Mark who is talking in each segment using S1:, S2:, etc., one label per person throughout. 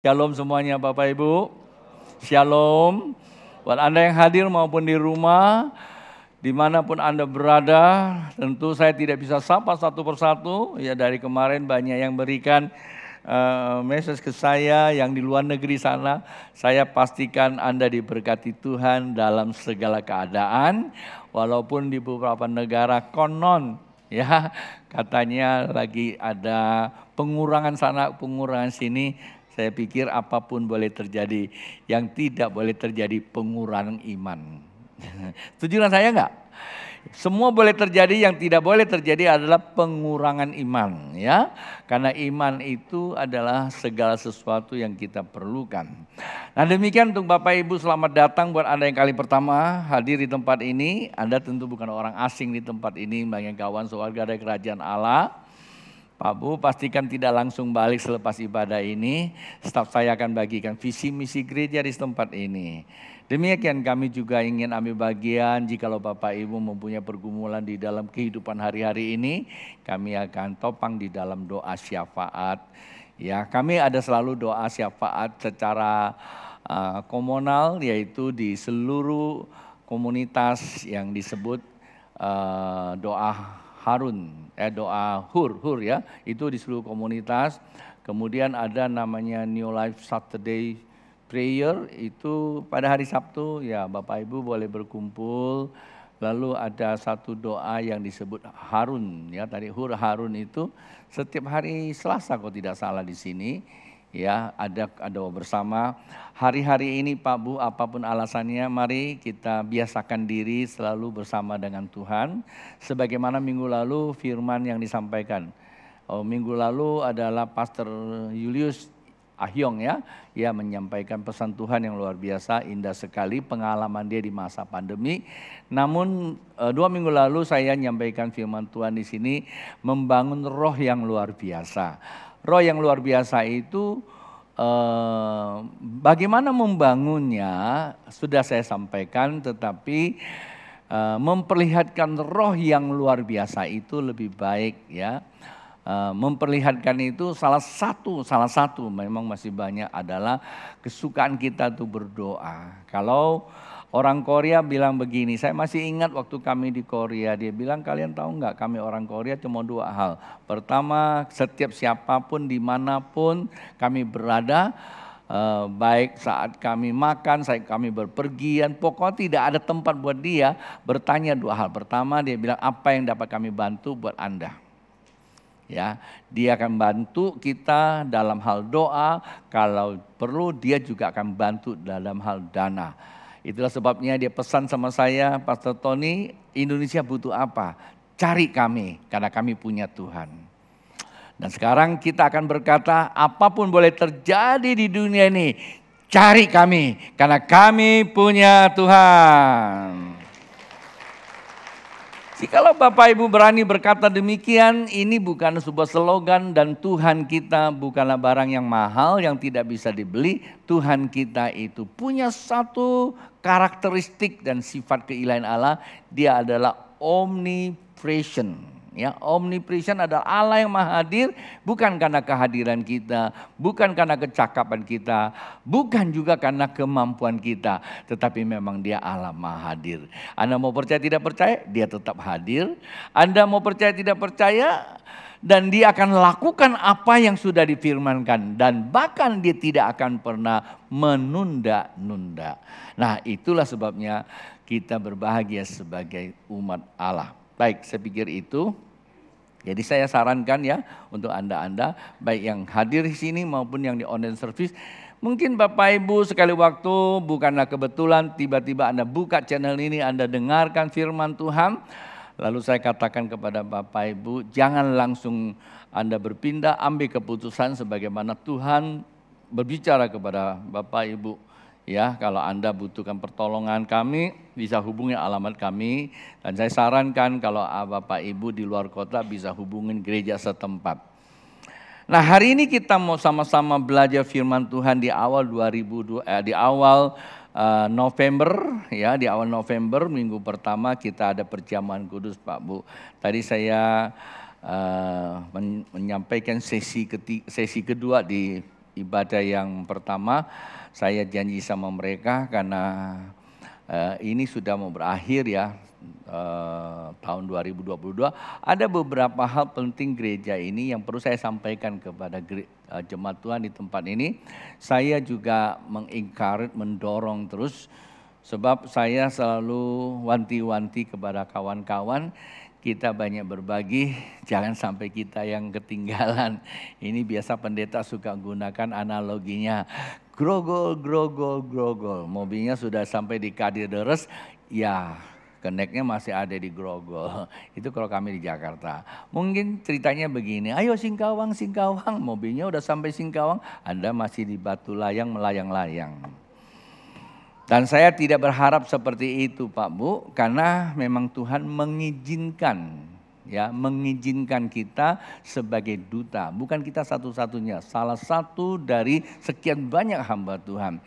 S1: Shalom semuanya Bapak Ibu. Shalom. Buat Anda yang hadir maupun di rumah, dimanapun Anda berada, tentu saya tidak bisa sapa satu persatu. Ya, dari kemarin banyak yang berikan message ke saya yang di luar negeri sana. Saya pastikan Anda diberkati Tuhan dalam segala keadaan. Walaupun di beberapa negara konon ya katanya lagi ada pengurangan sana, pengurangan sini. Saya pikir apapun boleh terjadi, yang tidak boleh terjadi pengurangan iman. Setuju dengan saya enggak? Semua boleh terjadi, yang tidak boleh terjadi adalah pengurangan iman, ya. Karena iman itu adalah segala sesuatu yang kita perlukan. Nah, demikian untuk Bapak Ibu, selamat datang buat Anda yang kali pertama hadir di tempat ini. Anda tentu bukan orang asing di tempat ini, banyak kawan sewarga dari kerajaan Allah. Pak Bu, pastikan tidak langsung balik selepas ibadah ini. Staf saya akan bagikan visi misi gereja di tempat ini. Demikian kami juga ingin ambil bagian jikalau Bapak Ibu mempunyai pergumulan di dalam kehidupan hari-hari ini. Kami akan topang di dalam doa syafaat. Ya, kami ada selalu doa syafaat secara komunal, yaitu di seluruh komunitas yang disebut doa Harun, doa Hur ya, itu di seluruh komunitas. Kemudian ada namanya New Life Saturday Prayer, itu pada hari Sabtu ya Bapak Ibu boleh berkumpul. Lalu ada satu doa yang disebut Harun ya, tadi Hur Harun itu setiap hari Selasa kalau tidak salah di sini. Ya, ada doa bersama. Hari-hari ini Pak Bu, apapun alasannya, mari kita biasakan diri selalu bersama dengan Tuhan. Sebagaimana minggu lalu firman yang disampaikan. Minggu lalu adalah Pastor Julius Ahyong ya. Ia menyampaikan pesan Tuhan yang luar biasa, indah sekali pengalaman dia di masa pandemi. Namun 2 minggu lalu saya menyampaikan firman Tuhan di sini, membangun roh yang luar biasa. Roh yang luar biasa itu bagaimana membangunnya sudah saya sampaikan, tetapi memperlihatkan roh yang luar biasa itu lebih baik ya. Memperlihatkan itu salah satu memang masih banyak adalah kesukaan kita tuh berdoa. Kalau orang Korea bilang begini, saya masih ingat waktu kami di Korea, dia bilang kalian tahu nggak, kami orang Korea cuma 2 hal. Pertama, setiap siapapun dimanapun kami berada, baik saat kami makan, saat kami berpergian, pokoknya tidak ada tempat buat dia bertanya 2 hal. Pertama dia bilang, apa yang dapat kami bantu buat Anda? Ya, dia akan bantu kita dalam hal doa, kalau perlu dia juga akan bantu dalam hal dana. Itulah sebabnya dia pesan sama saya, Pastor Tony, Indonesia butuh apa? Cari kami, karena kami punya Tuhan. Dan sekarang kita akan berkata, apapun boleh terjadi di dunia ini, cari kami, karena kami punya Tuhan. Jikalau Bapak Ibu berani berkata demikian, ini bukan sebuah slogan, dan Tuhan kita bukanlah barang yang mahal yang tidak bisa dibeli. Tuhan kita itu punya satu karakteristik dan sifat keilahian Allah, dia adalah omnipresent. Ya, omnipresent adalah Allah yang maha hadir, bukan karena kehadiran kita, bukan karena kecakapan kita, bukan juga karena kemampuan kita, tetapi memang dia Allah maha hadir. Anda mau percaya tidak percaya, dia tetap hadir. Anda mau percaya tidak percaya, dan dia akan lakukan apa yang sudah difirmankan, dan bahkan dia tidak akan pernah menunda-nunda. Nah, itulah sebabnya kita berbahagia sebagai umat Allah. Baik, saya pikir itu. Jadi saya sarankan ya untuk Anda baik yang hadir di sini maupun yang di online service. Mungkin Bapak Ibu sekali waktu, bukanlah kebetulan tiba-tiba Anda buka channel ini, Anda dengarkan firman Tuhan. Lalu saya katakan kepada Bapak Ibu, jangan langsung Anda berpindah, ambil keputusan sebagaimana Tuhan berbicara kepada Bapak Ibu. Ya, kalau Anda butuhkan pertolongan kami, bisa hubungi alamat kami. Dan saya sarankan kalau Bapak Ibu di luar kota bisa hubungin gereja setempat. Nah, hari ini kita mau sama-sama belajar firman Tuhan di awal November ya, di awal November minggu pertama kita ada perjamuan kudus Pak Bu. Tadi saya menyampaikan sesi kedua di ibadah yang pertama, saya janji sama mereka karena ini sudah mau berakhir ya, tahun 2022. Ada beberapa hal penting gereja ini yang perlu saya sampaikan kepada jemaat Tuhan di tempat ini. Saya juga mengencourage, mendorong terus, sebab saya selalu wanti-wanti kepada kawan-kawan, kita banyak berbagi, jangan sampai kita yang ketinggalan. Ini biasa pendeta suka gunakan analoginya, grogol, grogol, grogol. Mobilnya sudah sampai di Kalideres, ya keneknya masih ada di Grogol. Itu kalau kami di Jakarta. Mungkin ceritanya begini, ayo Singkawang, Singkawang. Mobilnya udah sampai Singkawang, Anda masih di Batu Layang melayang-layang. Dan saya tidak berharap seperti itu Pak Bu, karena memang Tuhan mengizinkan, ya, mengizinkan kita sebagai duta. Bukan kita satu-satunya, salah satu dari sekian banyak hamba Tuhan.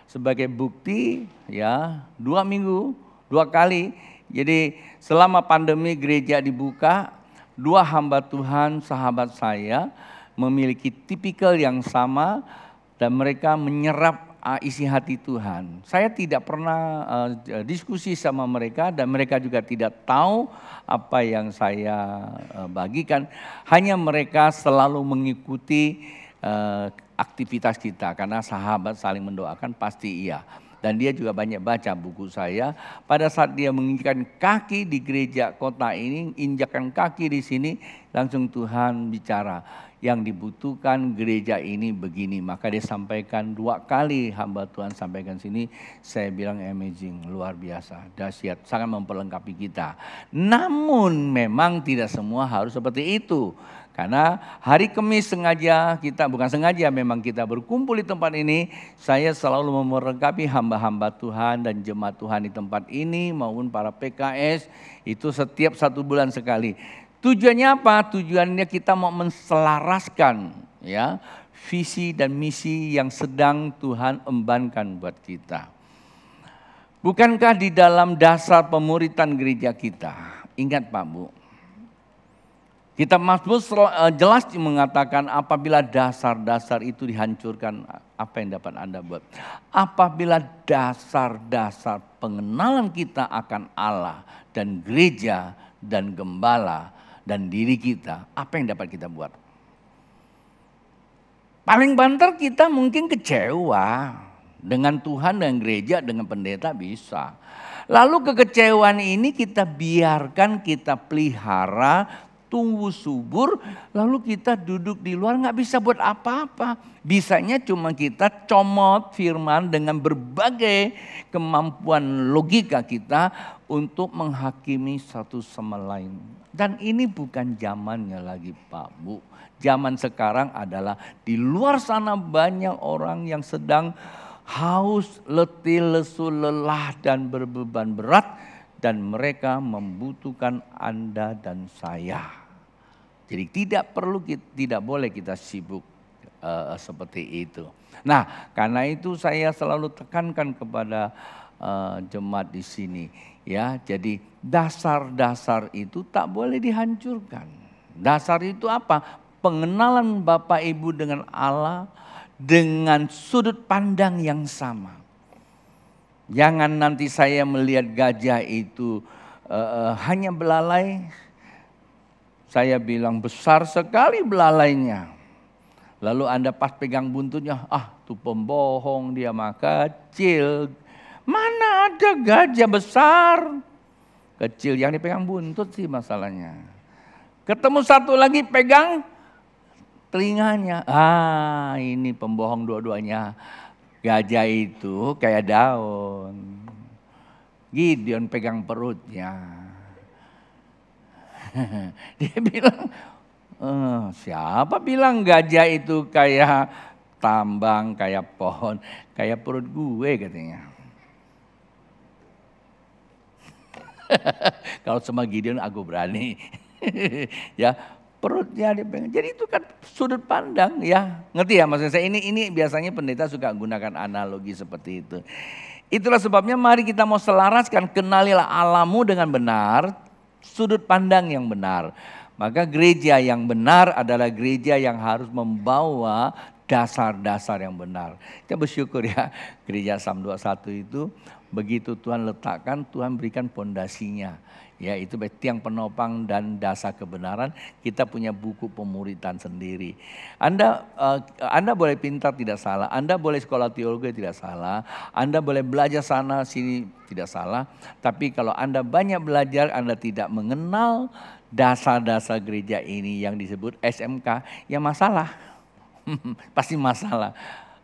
S1: Sebagai bukti, ya, 2 minggu, 2 kali. Jadi selama pandemi gereja dibuka, 2 hamba Tuhan sahabat saya memiliki tipikal yang sama dan mereka menyerap isi hati Tuhan. Saya tidak pernah diskusi sama mereka dan mereka juga tidak tahu apa yang saya bagikan. Hanya mereka selalu mengikuti aktivitas kita karena sahabat saling mendoakan pasti iya. Dan dia juga banyak baca buku saya. Pada saat dia menginjakkan kaki di gereja kota ini, injakkan kaki di sini, langsung Tuhan bicara. Yang dibutuhkan gereja ini begini. Maka dia sampaikan 2 kali hamba Tuhan sampaikan sini. Saya bilang amazing, luar biasa, dahsyat, sangat memperlengkapi kita. Namun memang tidak semua harus seperti itu. Karena hari Kamis sengaja kita, bukan sengaja memang kita berkumpul di tempat ini. Saya selalu memperlengkapi hamba-hamba Tuhan dan jemaat Tuhan di tempat ini maupun para PKS. Itu setiap 1 bulan sekali. Tujuannya apa? Tujuannya kita mau menselaraskan, ya, visi dan misi yang sedang Tuhan embankan buat kita. Bukankah di dalam dasar pemuritan gereja kita, ingat Pak Bu, Kitab Mazmur jelas mengatakan apabila dasar-dasar itu dihancurkan, apa yang dapat Anda buat? Apabila dasar-dasar pengenalan kita akan Allah dan gereja dan gembala dan diri kita, apa yang dapat kita buat? Paling banter kita mungkin kecewa dengan Tuhan, dengan gereja, dengan pendeta bisa. Lalu kekecewaan ini kita biarkan, kita pelihara, tumbuh subur, lalu kita duduk di luar nggak bisa buat apa-apa. Bisanya cuma kita comot firman dengan berbagai kemampuan logika kita untuk menghakimi satu sama lain. Dan ini bukan zamannya lagi Pak Bu. Zaman sekarang adalah di luar sana banyak orang yang sedang haus, letih, lesu, lelah dan berbeban berat. Dan mereka membutuhkan Anda dan saya. Jadi tidak boleh kita sibuk seperti itu. Nah, karena itu saya selalu tekankan kepada jemaat di sini, ya. Jadi dasar-dasar itu tak boleh dihancurkan. Dasar itu apa? Pengenalan Bapak Ibu dengan Allah dengan sudut pandang yang sama. Jangan nanti saya melihat gajah itu hanya belalai. Saya bilang besar sekali belalainya. Lalu Anda pas pegang buntutnya, tuh pembohong dia mah kecil. Mana ada gajah besar? Kecil yang dipegang buntut sih masalahnya. Ketemu satu lagi pegang telinganya. Ini pembohong dua-duanya. Gajah itu kayak daun. Gideon pegang perutnya. Dia bilang, siapa bilang gajah itu kayak tambang, kayak pohon, kayak perut gue katanya. Kalau sama Gideon aku berani. Ya, perutnya dia pengen. Jadi itu kan sudut pandang, ya. Ngerti ya maksud saya? Ini biasanya pendeta suka gunakan analogi seperti itu. Itulah sebabnya mari kita mau selaraskan, kenalilah Allahmu dengan benar, sudut pandang yang benar. Maka gereja yang benar adalah gereja yang harus membawa dasar-dasar yang benar. Kita bersyukur ya, gereja Sam 21 itu begitu Tuhan letakkan, Tuhan berikan pondasinya. Ya, itu tiang penopang dan dasar kebenaran. Kita punya buku pemuritan sendiri. Anda boleh pintar tidak salah, Anda boleh sekolah teologi tidak salah, Anda boleh belajar sana sini tidak salah. Tapi kalau Anda banyak belajar, Anda tidak mengenal dasar-dasar gereja ini yang disebut SMK, ya masalah. Pasti masalah.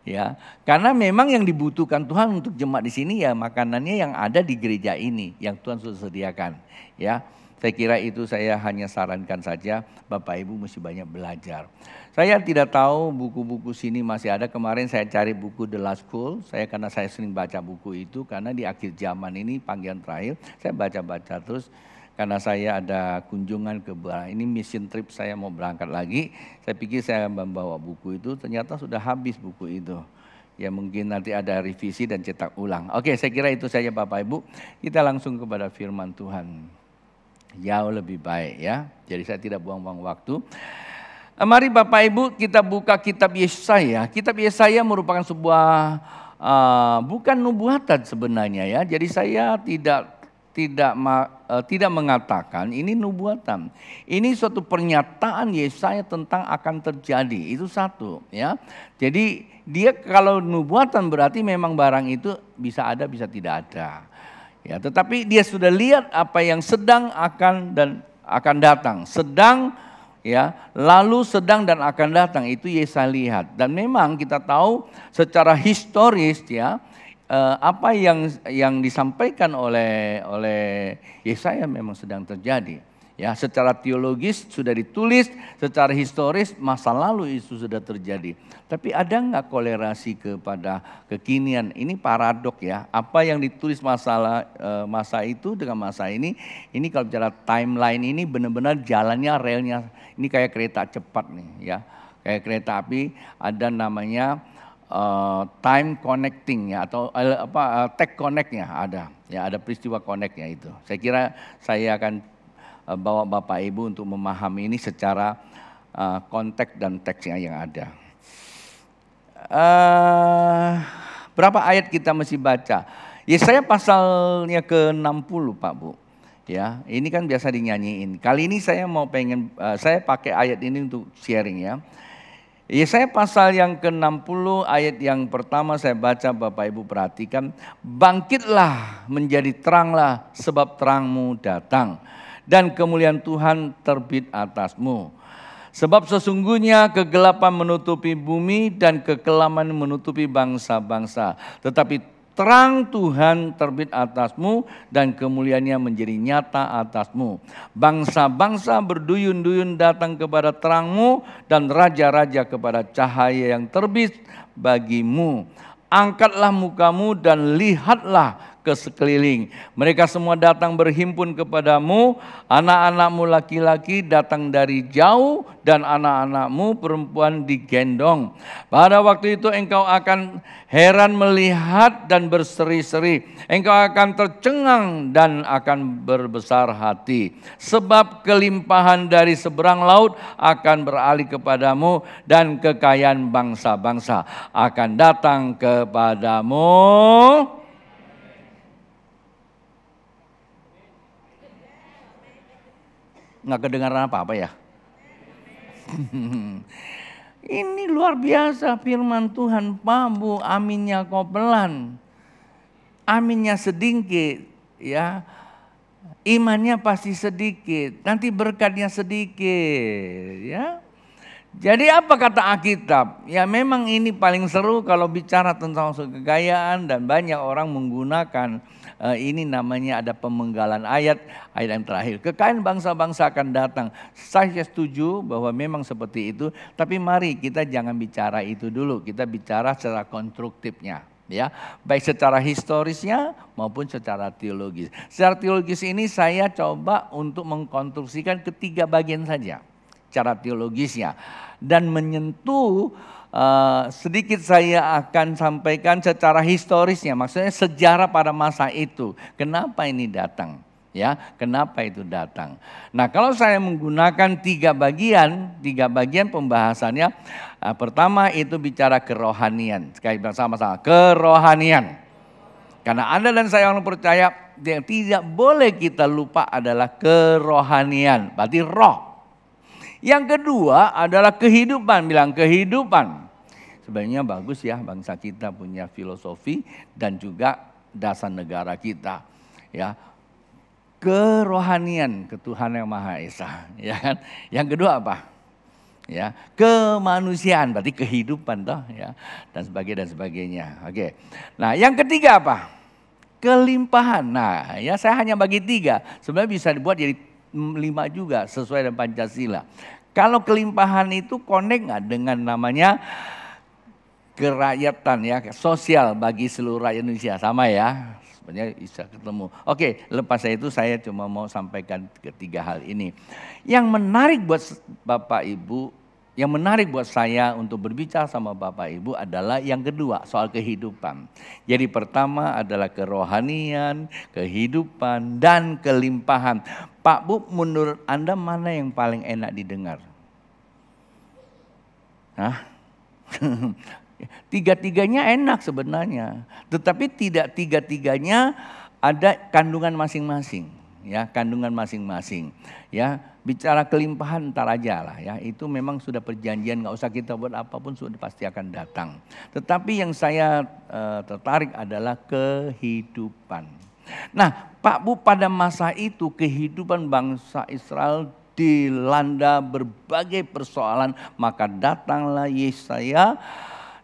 S1: Ya, karena memang yang dibutuhkan Tuhan untuk jemaat di sini ya makanannya yang ada di gereja ini yang Tuhan sudah sediakan. Ya, saya kira itu saya hanya sarankan saja, Bapak Ibu mesti banyak belajar. Saya tidak tahu buku-buku sini masih ada. Kemarin saya cari buku The Last School. Karena saya sering baca buku itu karena di akhir zaman ini panggilan terakhir saya baca-baca terus. Karena saya ada kunjungan ke ini mission trip, saya mau berangkat lagi. Saya pikir saya membawa buku itu, ternyata sudah habis buku itu. Ya mungkin nanti ada revisi dan cetak ulang. Oke, saya kira itu saja Bapak Ibu. Kita langsung kepada firman Tuhan. Jauh lebih baik ya. Jadi saya tidak buang-buang waktu. Mari Bapak Ibu kita buka kitab Yesaya. Kitab Yesaya merupakan sebuah bukan nubuatan sebenarnya ya. Jadi saya tidak mengatakan ini nubuatan. Ini suatu pernyataan Yesaya tentang akan terjadi. Itu satu ya. Jadi dia kalau nubuatan berarti memang barang itu bisa ada bisa tidak ada. Ya, tetapi dia sudah lihat apa yang sedang akan datang. Sedang ya, lalu sedang dan akan datang itu Yesaya lihat. Dan memang kita tahu secara historis ya, apa yang disampaikan oleh Yesaya memang sedang terjadi. Ya, secara teologis sudah ditulis, secara historis masa lalu itu sudah terjadi. Tapi ada nggak kolerasi kepada kekinian? Ini paradok ya. Apa yang ditulis masa itu dengan masa ini kalau bicara timeline ini benar-benar jalannya relnya ini kayak kereta cepat nih ya. Kayak kereta api ada namanya time connecting ya atau tech connectnya ada peristiwa connectnya itu. Saya kira saya akan bawa Bapak Ibu untuk memahami ini secara konteks dan teksnya yang ada. Berapa ayat kita mesti baca? Yesaya pasalnya ke-60 Pak Bu. Ya, ini kan biasa dinyanyiin. Kali ini saya saya pakai ayat ini untuk sharing ya. Yesaya pasal yang ke-60 ayat yang pertama saya baca, Bapak Ibu perhatikan. Bangkitlah menjadi teranglah sebab terangmu datang dan kemuliaan Tuhan terbit atasmu. Sebab sesungguhnya kegelapan menutupi bumi dan kekelaman menutupi bangsa-bangsa. Tetapi terang Tuhan terbit atasmu dan kemuliaannya menjadi nyata atasmu. Bangsa-bangsa berduyun-duyun datang kepada terangmu dan raja-raja kepada cahaya yang terbit bagimu. Angkatlah mukamu dan lihatlah ke sekeliling. Mereka semua datang berhimpun kepadamu. Anak-anakmu laki-laki datang dari jauh dan anak-anakmu perempuan digendong. Pada waktu itu engkau akan heran melihat dan berseri-seri. Engkau akan tercengang dan akan berbesar hati. Sebab kelimpahan dari seberang laut akan beralih kepadamu dan kekayaan bangsa-bangsa akan datang kepadamu. Nggak kedengaran apa-apa ya? Ini luar biasa firman Tuhan. Pabu aminnya kau pelan. Aminnya sedikit ya. Imannya pasti sedikit. Nanti berkatnya sedikit ya. Jadi apa kata Alkitab? Ya memang ini paling seru kalau bicara tentang kekayaan dan banyak orang menggunakan ini namanya ada pemenggalan ayat yang terakhir. Kekayaan bangsa-bangsa akan datang. Saya setuju bahwa memang seperti itu. Tapi mari kita jangan bicara itu dulu. Kita bicara secara konstruktifnya. Ya, baik secara historisnya maupun secara teologis. Secara teologis ini saya coba untuk mengkonstruksikan ketiga bagian saja. Cara teologisnya. Dan menyentuh sedikit saya akan sampaikan secara historisnya, maksudnya sejarah pada masa itu. Kenapa ini datang? Ya, kenapa itu datang? Nah, kalau saya menggunakan tiga bagian pembahasannya. Pertama itu bicara kerohanian. Sekali bersama-sama, kerohanian. Karena Anda dan saya orang percaya yang tidak boleh kita lupa adalah kerohanian. Berarti roh. Yang kedua adalah kehidupan. Bilang kehidupan. Sebenarnya bagus ya bangsa kita punya filosofi dan juga dasar negara kita. Ya, kerohanian, ketuhanan yang Maha Esa, ya kan? Yang kedua apa? Ya, kemanusiaan, berarti kehidupan toh, ya, dan sebagainya. Oke. Nah, yang ketiga apa? Kelimpahan. Nah, ya saya hanya bagi 3. Sebenarnya bisa dibuat jadi 5 juga sesuai dengan Pancasila. Kalau kelimpahan itu connect nggak dengan namanya kerakyatan ya, sosial bagi seluruh rakyat Indonesia, sama ya. Sebenarnya bisa ketemu. Oke, lepas itu saya cuma mau sampaikan ketiga hal ini. Yang menarik buat Bapak Ibu, yang menarik buat saya untuk berbicara sama Bapak Ibu adalah yang kedua, soal kehidupan. Jadi pertama adalah kerohanian, kehidupan, dan kelimpahan. Pak Bu, menurut Anda mana yang paling enak didengar? Hah? Tiga-tiganya enak sebenarnya, tetapi tidak tiga-tiganya ada kandungan masing-masing, ya, kandungan masing-masing. Ya, bicara kelimpahan ntar aja lah ya, itu memang sudah perjanjian, nggak usah kita buat apapun sudah pasti akan datang. Tetapi yang saya tertarik adalah kehidupan. Nah, Pak Bu, pada masa itu kehidupan bangsa Israel dilanda berbagai persoalan, maka datanglah Yesaya.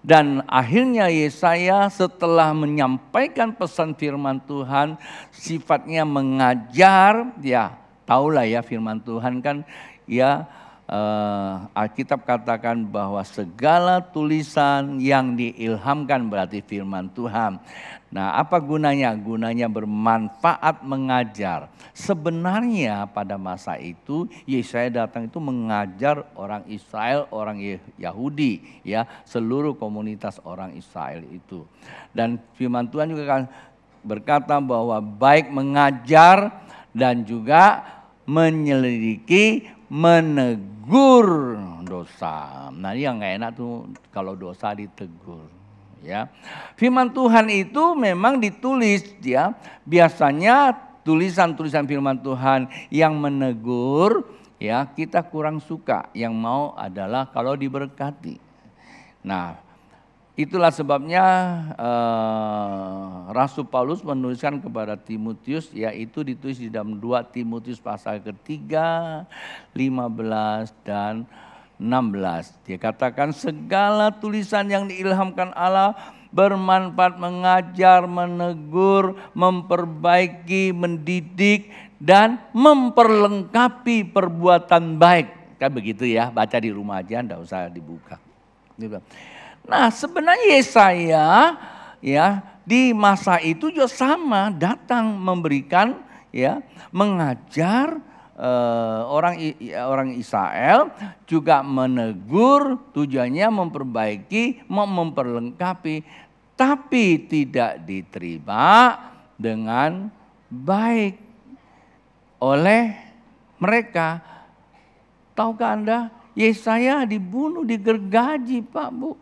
S1: Dan akhirnya Yesaya setelah menyampaikan pesan firman Tuhan, sifatnya mengajar, ya tahulah ya firman Tuhan kan, ya Alkitab katakan bahwa segala tulisan yang diilhamkan berarti firman Tuhan. Nah, apa gunanya? Gunanya bermanfaat mengajar. Sebenarnya pada masa itu Yesaya datang itu mengajar orang Israel, orang Yahudi, ya, seluruh komunitas orang Israel itu. Dan firman Tuhan juga kan berkata bahwa baik mengajar dan juga menyelidiki, menegur dosa. Nah, yang nggak enak tuh kalau dosa ditegur. Ya, firman Tuhan itu memang ditulis, ya, biasanya tulisan-tulisan firman Tuhan yang menegur, ya, kita kurang suka. Yang mau adalah kalau diberkati. Nah, itulah sebabnya Rasul Paulus menuliskan kepada Timotius, yaitu ditulis di dalam 2 Timotius pasal ketiga, 15 dan 16. Dia katakan segala tulisan yang diilhamkan Allah bermanfaat mengajar, menegur, memperbaiki, mendidik, dan memperlengkapi perbuatan baik. Kan begitu ya, baca di rumah aja, enggak usah dibuka. Nah, sebenarnya Yesaya, ya, di masa itu juga sama, datang memberikan, ya, mengajar orang Israel, juga menegur, tujuannya memperbaiki, memperlengkapi, tapi tidak diterima dengan baik oleh mereka. Tahukah Anda, Yesaya dibunuh, digergaji, Pak Bu.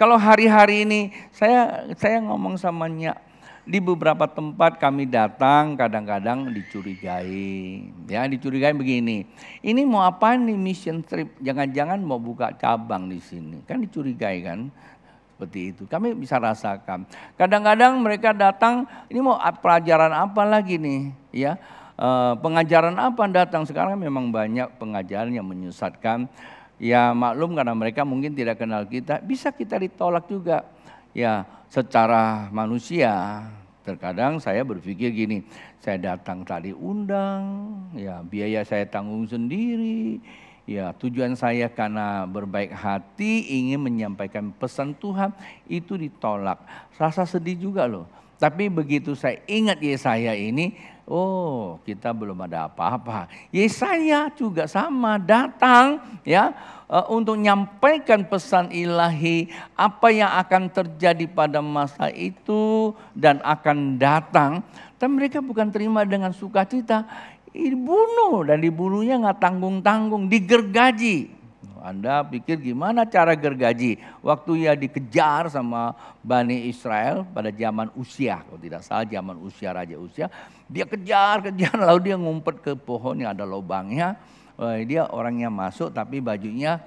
S1: Kalau hari-hari ini saya ngomong sama Nyak, di beberapa tempat kami datang kadang-kadang dicurigai. Ya, dicurigai begini. Ini mau apa nih mission trip? Jangan-jangan mau buka cabang di sini. Kan dicurigai kan? Seperti itu. Kami bisa rasakan. Kadang-kadang mereka datang, ini mau pelajaran apa lagi nih? Ya, pengajaran apa datang? Sekarang memang banyak pengajaran yang menyesatkan. Ya maklum karena mereka mungkin tidak kenal kita, bisa kita ditolak juga. Ya, secara manusia terkadang saya berpikir gini, saya datang tadi undang, ya biaya saya tanggung sendiri, ya tujuan saya karena berbaik hati ingin menyampaikan pesan Tuhan, itu ditolak. Rasa sedih juga loh. Tapi begitu saya ingat Yesaya ini, Oh, kita belum ada apa-apa. Yesaya juga sama datang ya untuk menyampaikan pesan ilahi apa yang akan terjadi pada masa itu dan akan datang. Dan mereka bukan terima dengan sukacita, dibunuh dan dibunuhnya nggak tanggung-tanggung, digergaji. Anda pikir gimana cara gergaji? Waktu ya dikejar sama Bani Israel pada zaman Usia, kalau tidak salah zaman Usia, Raja Usia. Dia kejar, lalu dia ngumpet ke pohon yang ada lubangnya. Dia orangnya masuk tapi bajunya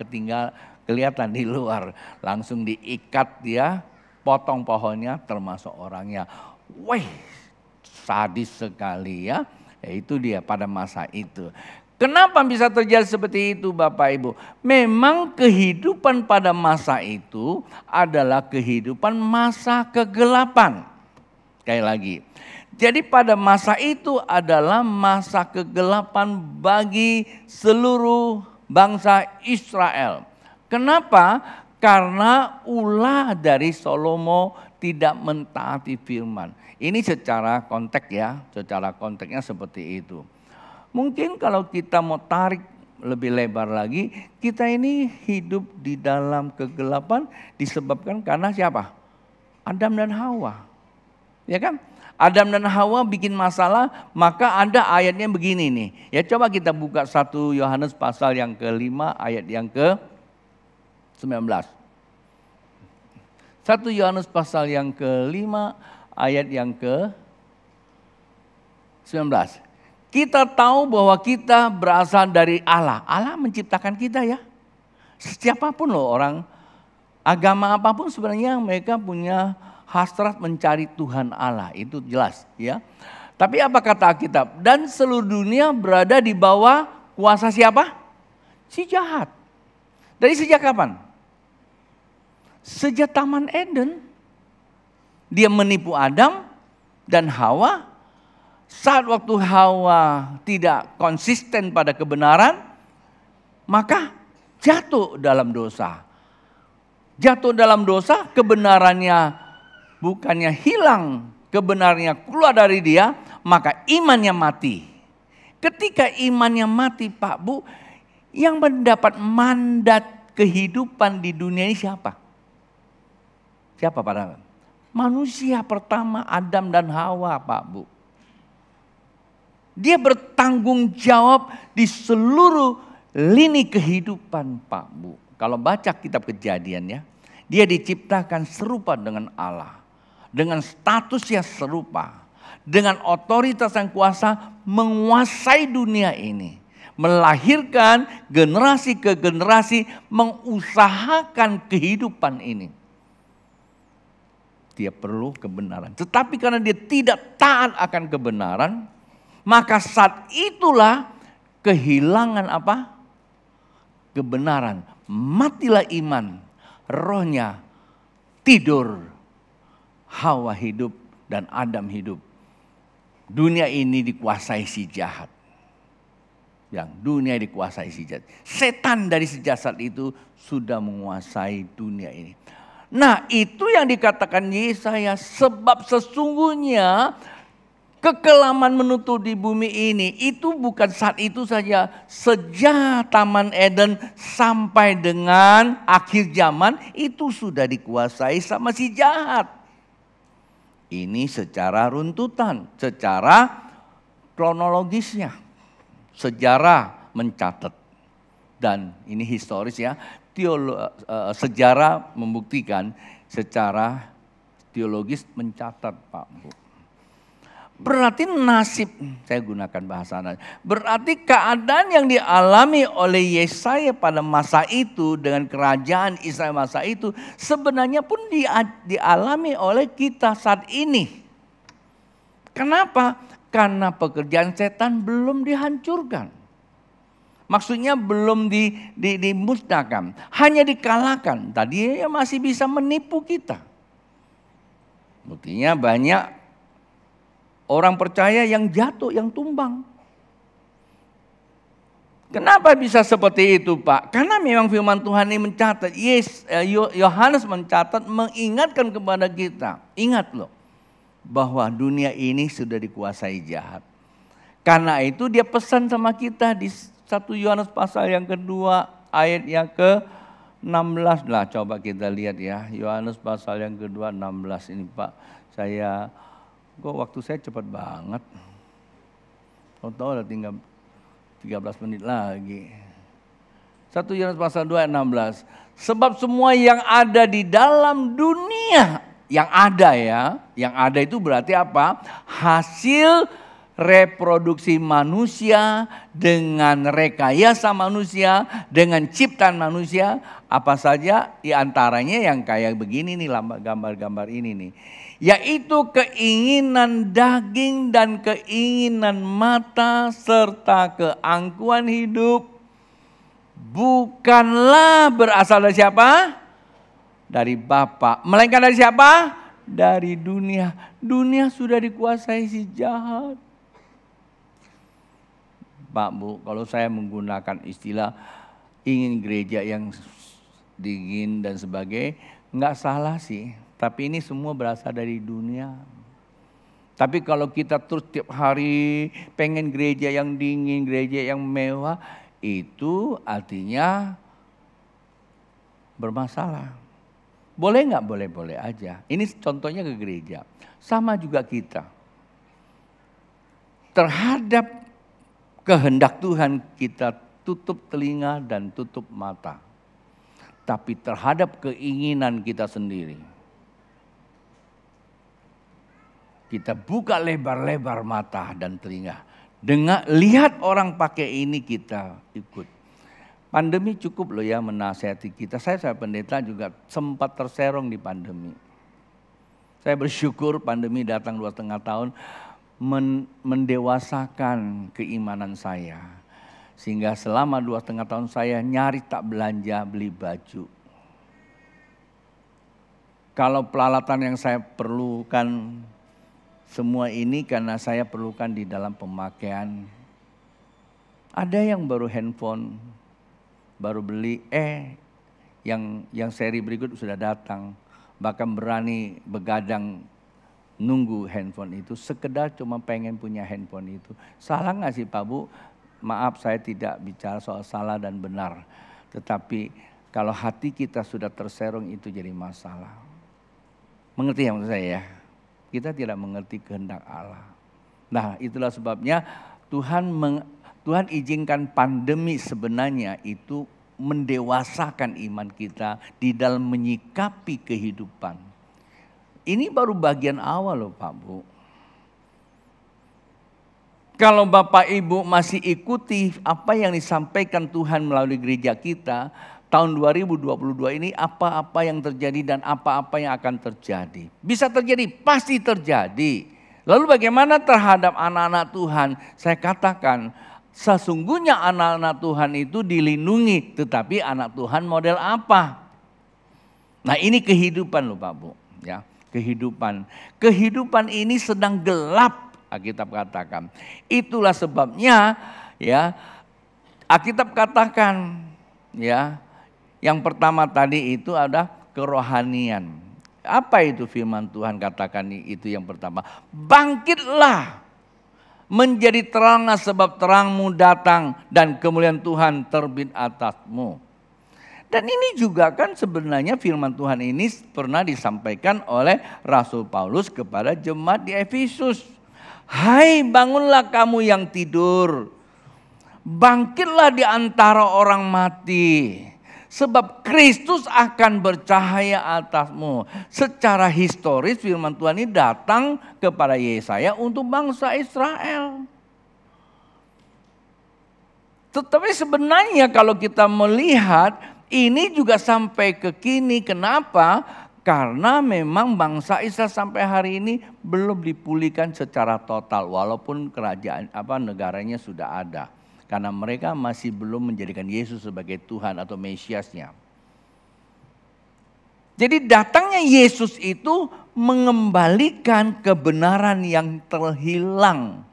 S1: kelihatan di luar. Langsung diikat dia, potong pohonnya termasuk orangnya. Wih, sadis sekali ya. Itu dia pada masa itu. Kenapa bisa terjadi seperti itu Bapak Ibu? Memang kehidupan pada masa itu adalah kehidupan masa kegelapan. Sekali lagi. Jadi pada masa itu adalah masa kegelapan bagi seluruh bangsa Israel. Kenapa? Karena ulah dari Salomo tidak mentaati firman. Ini secara konteks ya, secara konteksnya seperti itu. Mungkin kalau kita mau tarik lebih lebar lagi, kita ini hidup di dalam kegelapan disebabkan karena siapa? Adam dan Hawa. Ya kan? Adam dan Hawa bikin masalah, maka ada ayatnya begini nih. Ya coba kita buka 1 Yohanes pasal yang ke-5 ayat yang ke-19. 1 Yohanes pasal yang ke-5 ayat yang ke-19. Kita tahu bahwa kita berasal dari Allah. Allah menciptakan kita ya. Siapapun loh orang, agama apapun sebenarnya mereka punya hasrat mencari Tuhan Allah. Itu jelas ya. Tapi apa kata Alkitab? Dan seluruh dunia berada di bawah kuasa siapa? Si jahat. Dari sejak kapan? Sejak Taman Eden. Dia menipu Adam dan Hawa. Saat waktu Hawa tidak konsisten pada kebenaran, maka jatuh dalam dosa. Jatuh dalam dosa, kebenarannya bukannya hilang, kebenarannya keluar dari dia, maka imannya mati. Ketika imannya mati Pak Bu, yang mendapat mandat kehidupan di dunia ini siapa? Siapa Pak? Manusia pertama Adam dan Hawa Pak Bu. Dia bertanggung jawab di seluruh lini kehidupan Pak Bu. Kalau baca kitab Kejadian ya, dia diciptakan serupa dengan Allah. Dengan status yang serupa. Dengan otoritas yang kuasa menguasai dunia ini. Melahirkan generasi ke generasi mengusahakan kehidupan ini. Dia perlu kebenaran. Tetapi karena dia tidak taat akan kebenaran, maka saat itulah kehilangan apa? Kebenaran. Matilah iman. Rohnya tidur. Hawa hidup dan Adam hidup. Dunia ini dikuasai si jahat. Yang dunia dikuasai si jahat. Setan dari sejak saat itu sudah menguasai dunia ini. Nah itu yang dikatakan Yesaya. Sebab sesungguhnya kekelaman menutup di bumi ini itu bukan saat itu saja. Sejak Taman Eden sampai dengan akhir zaman itu sudah dikuasai sama si jahat. Ini secara runtutan, secara kronologisnya. Sejarah mencatat. Dan ini historis ya. Sejarah membuktikan secara teologis mencatat Pak Bu. Berarti nasib, saya gunakan bahasa nasib. Berarti keadaan yang dialami oleh Yesaya pada masa itu dengan kerajaan Israel masa itu sebenarnya pun dialami oleh kita saat ini. Kenapa? Karena pekerjaan setan belum dihancurkan. Maksudnya belum dimusnahkan, hanya dikalahkan. Tadi dia masih bisa menipu kita. Buktinya banyak orang percaya yang jatuh, yang tumbang. Kenapa bisa seperti itu Pak? Karena memang firman Tuhan ini mencatat. Yohanes mencatat, mengingatkan kepada kita. Ingat loh, bahwa dunia ini sudah dikuasai jahat. Karena itu dia pesan sama kita di 1 Yohanes pasal yang kedua ayat yang ke-16 lah. Coba kita lihat ya. Yohanes pasal yang kedua 16 ini Pak. Kok waktu saya cepat banget. Tahu udah tinggal 13 menit lagi. 1 Yohanes pasal 2 ayat 16. Sebab semua yang ada di dalam dunia, yang ada ya, yang ada itu berarti apa? Hasil reproduksi manusia dengan rekayasa manusia, dengan ciptaan manusia, apa saja di antaranya yang kayak begini nih gambar-gambar ini nih. Yaitu keinginan daging dan keinginan mata serta keangkuhan hidup. Bukanlah berasal dari siapa? Dari Bapa. Melainkan dari siapa? Dari dunia. Dunia sudah dikuasai si jahat. Pak Bu, kalau saya menggunakan istilah ingin gereja yang dingin dan sebagainya, nggak salah sih. Tapi ini semua berasal dari dunia. Tapi kalau kita terus tiap hari pengen gereja yang dingin, gereja yang mewah, itu artinya bermasalah. Boleh nggak? Boleh-boleh aja. Ini contohnya ke gereja. Sama juga kita. Terhadap kehendak Tuhan kita tutup telinga dan tutup mata. Tapi terhadap keinginan kita sendiri, kita buka lebar-lebar mata dan telinga. Lihat orang pakai ini kita ikut. Pandemi cukup loh ya menasihati kita. Saya pendeta juga sempat terserong di pandemi. Saya bersyukur pandemi datang 2,5 tahun mendewasakan keimanan saya. Sehingga selama 2,5 tahun saya nyari tak belanja beli baju. Kalau peralatan yang saya perlukan semua ini karena saya perlukan di dalam pemakaian. Ada yang baru handphone, baru beli, yang seri berikut sudah datang. Bahkan berani begadang nunggu handphone itu. Sekedar cuma pengen punya handphone itu. Salah gak sih Pak Bu? Maaf saya tidak bicara soal salah dan benar. Tetapi kalau hati kita sudah terserong itu jadi masalah. Mengerti ya maksud saya ya? Kita tidak mengerti kehendak Allah. Nah itulah sebabnya Tuhan izinkan pandemi sebenarnya itu mendewasakan iman kita di dalam menyikapi kehidupan. Ini baru bagian awal loh Pak Bu. Kalau Bapak Ibu masih ikuti apa yang disampaikan Tuhan melalui gereja kita, tahun 2022 ini apa-apa yang terjadi dan apa-apa yang akan terjadi. Bisa terjadi, pasti terjadi. Lalu bagaimana terhadap anak-anak Tuhan? Saya katakan, sesungguhnya anak-anak Tuhan itu dilindungi, tetapi anak Tuhan model apa? Nah ini kehidupan loh Pak Bu. Ya, kehidupan ini sedang gelap, Alkitab katakan. Itulah sebabnya ya Alkitab katakan ya, yang pertama tadi itu ada kerohanian. Apa itu firman Tuhan katakan itu yang pertama? Bangkitlah menjadi teranglah sebab terangmu datang dan kemuliaan Tuhan terbit atasmu. Dan ini juga kan sebenarnya firman Tuhan ini pernah disampaikan oleh Rasul Paulus kepada jemaat di Efesus. Hai bangunlah kamu yang tidur, bangkitlah di antara orang mati. Sebab Kristus akan bercahaya atasmu. Secara historis firman Tuhan ini datang kepada Yesaya untuk bangsa Israel. Tetapi sebenarnya kalau kita melihat ini juga sampai ke kini. Kenapa? Karena memang bangsa Israel sampai hari ini belum dipulihkan secara total. Walaupun kerajaan negaranya sudah ada. Karena mereka masih belum menjadikan Yesus sebagai Tuhan atau Mesiasnya. Jadi datangnya Yesus itu mengembalikan kebenaran yang terhilang.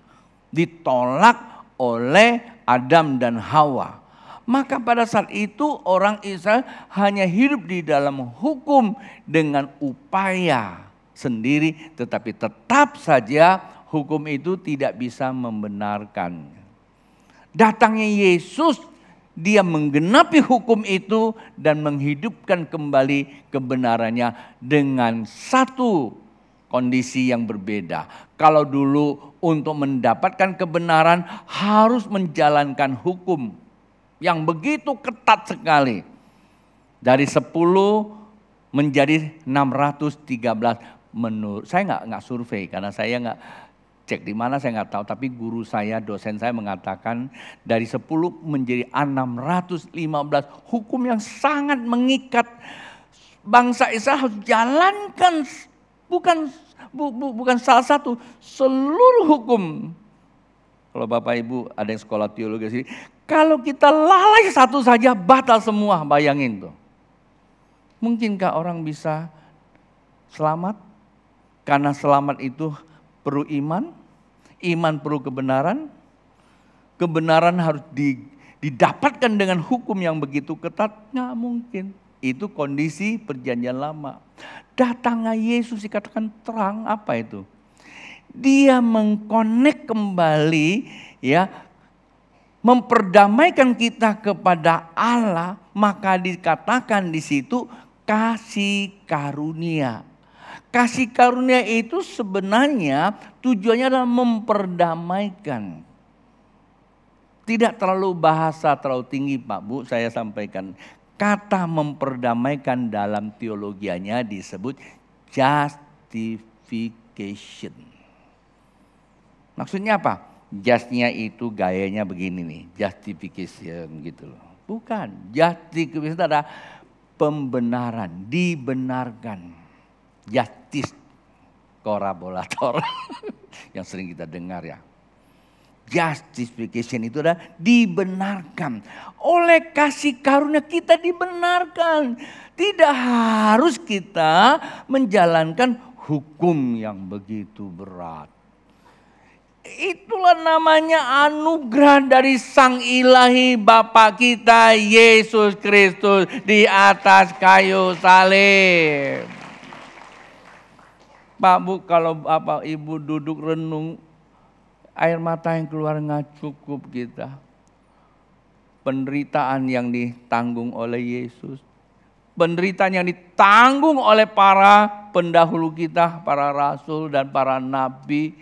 S1: Ditolak oleh Adam dan Hawa. Maka pada saat itu orang Israel hanya hidup di dalam hukum dengan upaya sendiri. Tetapi tetap saja hukum itu tidak bisa membenarkan. Datangnya Yesus, dia menggenapi hukum itu dan menghidupkan kembali kebenarannya dengan satu kondisi yang berbeda. Kalau dulu untuk mendapatkan kebenaran harus menjalankan hukum yang begitu ketat sekali. Dari 10 menjadi 613 menurut saya nggak survei karena saya nggak cek di mana saya nggak tahu, tapi guru saya, dosen saya mengatakan dari 10 menjadi 615 hukum yang sangat mengikat bangsa Israel harus jalankan, bukan salah satu, seluruh hukum. Kalau Bapak Ibu ada yang sekolah teologi sini, kalau kita lalai satu saja batal semua, bayangin tuh. Mungkinkah orang bisa selamat? Karena selamat itu perlu iman, iman perlu kebenaran, kebenaran harus didapatkan dengan hukum yang begitu ketat, nggak mungkin. Itu kondisi perjanjian lama. Datangnya Yesus dikatakan terang, apa itu? Dia mengkonek kembali, ya, memperdamaikan kita kepada Allah, maka dikatakan di situ kasih karunia. Kasih karunia itu sebenarnya tujuannya adalah memperdamaikan. Tidak terlalu bahasa terlalu tinggi Pak Bu, saya sampaikan. Kata memperdamaikan dalam teologianya disebut justification. Maksudnya apa? Justnya itu gayanya begini nih, justification gitu loh. Bukan, justification itu adalah pembenaran, dibenarkan. Justice korabolator yang sering kita dengar ya. Justification itu adalah dibenarkan. Oleh kasih karunia kita dibenarkan. Tidak harus kita menjalankan hukum yang begitu berat. Itulah namanya anugerah dari Sang Ilahi Bapa kita Yesus Kristus di atas kayu salib. Pak Bu, kalau Bapak Ibu duduk renung, air mata yang keluar nggak cukup kita. Penderitaan yang ditanggung oleh Yesus. Penderitaan yang ditanggung oleh para pendahulu kita, para rasul dan para nabi.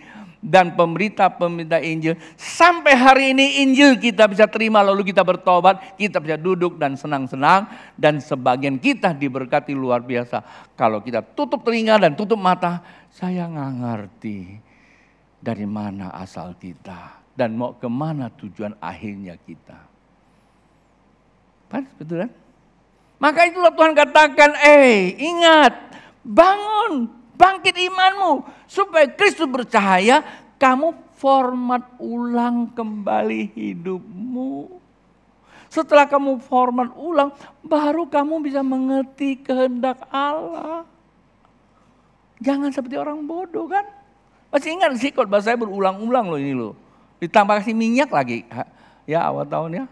S1: Dan pemberita-pemberita Injil. Sampai hari ini Injil kita bisa terima, lalu kita bertobat, kita bisa duduk dan senang-senang. Dan sebagian kita diberkati luar biasa. Kalau kita tutup telinga dan tutup mata, saya nggak ngerti dari mana asal kita. Dan mau kemana tujuan akhirnya kita. Betul kan? Maka itulah Tuhan katakan, ingat, bangun. Bangkit imanmu supaya Kristus bercahaya, kamu format ulang kembali hidupmu. Setelah kamu format ulang, baru kamu bisa mengerti kehendak Allah. Jangan seperti orang bodoh kan. Masih ingat sih khotbah saya berulang-ulang loh ini loh. Ditambah kasih minyak lagi ya awal tahun ya.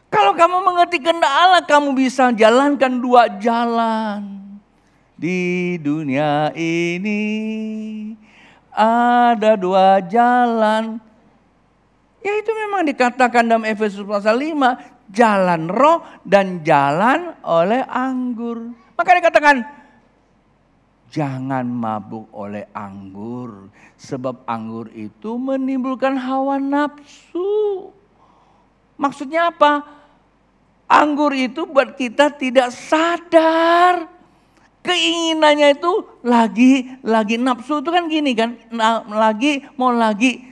S1: Kalau kamu mengerti kehendak Allah, kamu bisa jalankan 2 jalan. Di dunia ini ada 2 jalan. Ya itu memang dikatakan dalam Efesus pasal 5. Jalan roh dan jalan oleh anggur. Maka dikatakan jangan mabuk oleh anggur. Sebab anggur itu menimbulkan hawa nafsu. Maksudnya apa? Anggur itu buat kita tidak sadar. Keinginannya itu lagi nafsu itu kan gini kan, mau lagi.